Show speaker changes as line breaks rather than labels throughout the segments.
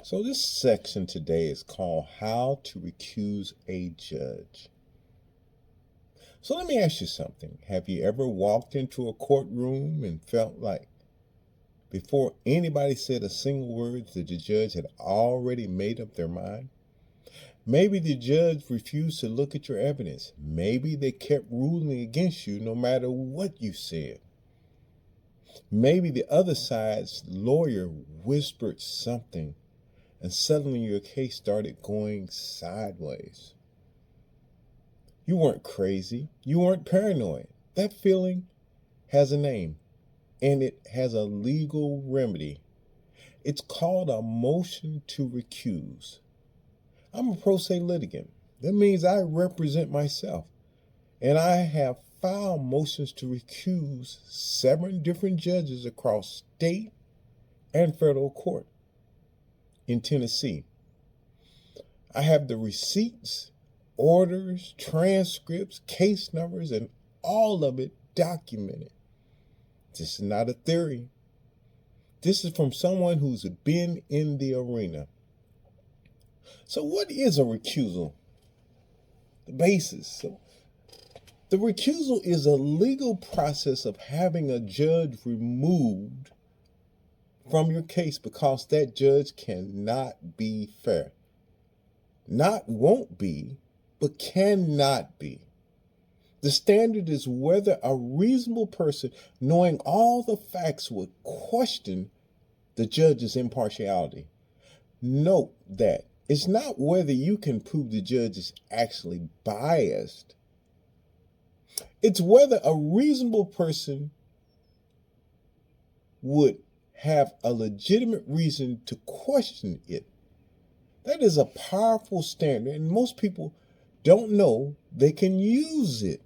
So this section today is called How to Recuse a Judge. So let me ask you something. Have you ever walked into a courtroom and felt like before anybody said a single word that the judge had already made up their mind? Maybe the judge refused to look at your evidence. Maybe they kept ruling against you no matter what you said. Maybe the other side's lawyer whispered something and suddenly your case started going sideways. You weren't crazy. You weren't paranoid. That feeling has a name, and it has a legal remedy. It's called a motion to recuse. I'm a pro se litigant. That means I represent myself, and I have filed motions to recuse 7 different judges across state and federal court in Tennessee. I have the receipts, orders, transcripts, case numbers, and all of it documented. This is not a theory. This is from someone who's been in the arena. So what is a recusal? The basis. So the recusal is a legal process of having a judge removed from your case because that judge cannot be fair. Not won't be, but cannot be. The standard is whether a reasonable person, knowing all the facts, would question the judge's impartiality. Note that it's not whether you can prove the judge is actually biased. It's whether a reasonable person would have a legitimate reason to question it. That is a powerful standard, and most people don't know they can use it.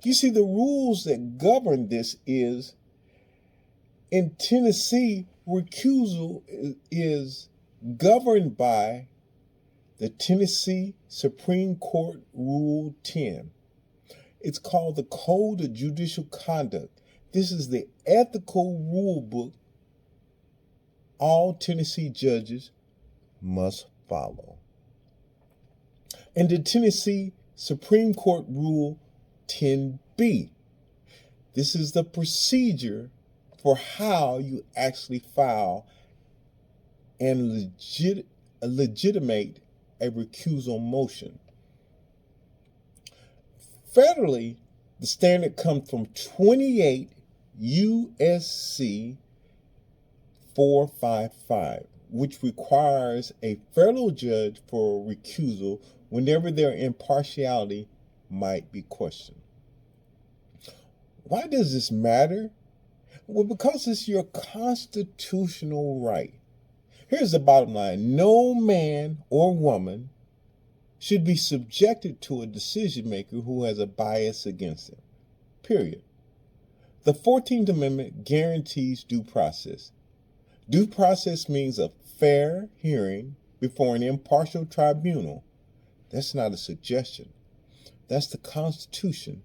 You see, the rules that govern this is, in Tennessee, recusal is governed by the Tennessee Supreme Court Rule 10. It's called the Code of Judicial Conduct. This is the ethical rule book all Tennessee judges must follow. And the Tennessee Supreme Court Rule 10b. This is the procedure for how you actually file and legitimate a recusal motion. Federally, the standard comes from 28 U.S.C. 455, which requires a federal judge for recusal whenever their impartiality might be questioned. Why does this matter? Well, because it's your constitutional right. Here's the bottom line. No man or woman should be subjected to a decision maker who has a bias against them. Period. The 14th Amendment guarantees due process. Due process means a fair hearing before an impartial tribunal. That's not a suggestion. That's the Constitution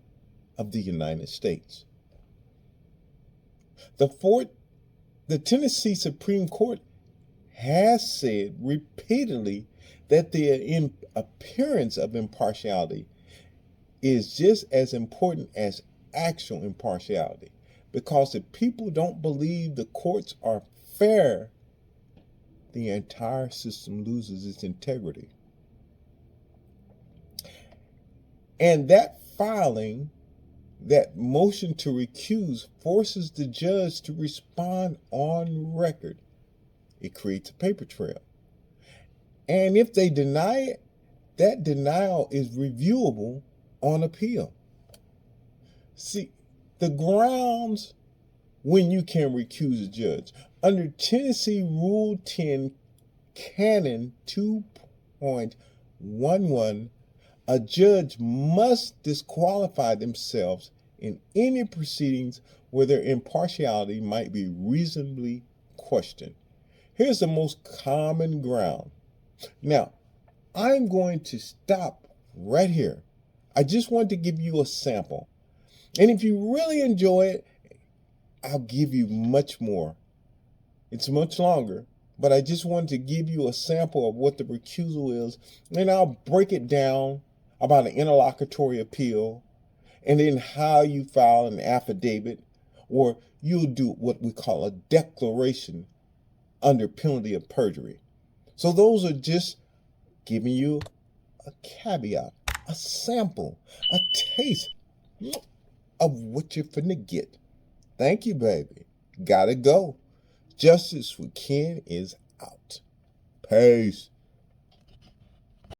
of the United States. The Tennessee Supreme Court has said repeatedly that the appearance of impartiality is just as important as actual impartiality, because if people don't believe the courts are fair, the entire system loses its integrity. And that filing, that motion to recuse, forces the judge to respond on record. It creates a paper trail. And if they deny it, that denial is reviewable on appeal. See, the grounds when you can recuse a judge. Under Tennessee Rule 10, Canon 2.11, a judge must disqualify themselves in any proceedings where their impartiality might be reasonably questioned. Here's the most common ground. Now, I'm going to stop right here. I just want to give you a sample. And if you really enjoy it, I'll give you much more. It's much longer, but I just wanted to give you a sample of what the recusal is, and I'll break it down about an interlocutory appeal, and then how you file an affidavit, or you'll do what we call a declaration under penalty of perjury. So those are just giving you a caveat, a sample, a taste of what you're finna get. Thank you, baby. Gotta go. Justice with Ken is out. Peace.